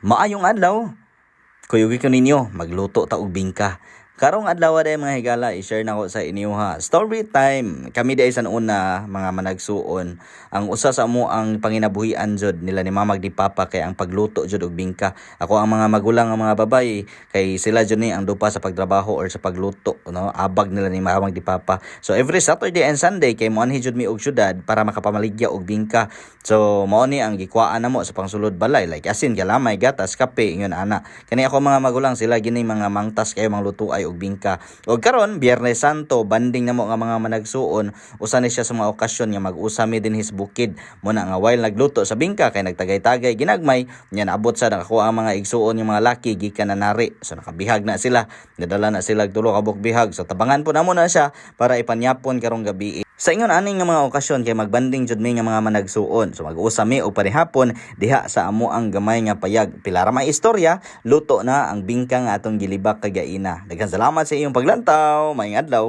Maayong adlaw. Kuyugi ko ninyo, magluto ta og bingka. Karong adlaw day mga higala, i-share nako sa inyo ha. Story time. Kami day sa una mga managsuon. Ang usa sa amo ang panginabuhian jud nila ni Mama di Papa kay ang pagluto jud og bingka. Ako ang mga magulang ang mga babae kay sila jud ni ang dupa sa pagtrabaho or sa pagluto, no? Abag nila ni Mama di Papa. So every Saturday and Sunday kay moanhi jud mi og syudad para makapamaligya og bingka. So mao ni ang gikwaan namo sa pangsulod balay like asin, galamay, gatas, kape ingon ana. Kani ako mga magulang sila gini mga mangtas kayo mangluto ay og bingka. Og karon Biyernes Santo banding namo nga mga managsuon, usa ni siya sa mga okasyon nga mag-usami din his bukid mo na nga while nagluto sa bingka kay nagtagay-tagay ginagmay nya naabot sa nakakuha ang mga igsuon yung mga laki gikan na nari. So nakabihag na sila, nadala na sila tulo ka bihag. So tabangan po namo na siya para ipanyapon karong gabi. Sa ingon ani nga mga okasyon kay magbanding jud mi nga mga managsuon. So mag-usami og panihapon diha sa amo ang gamay nga payag. Pila ra may istorya, luto na ang bingka nga atong gilibak kay gaina. Daghang salamat sa iyong paglantaw. Maayong adlaw.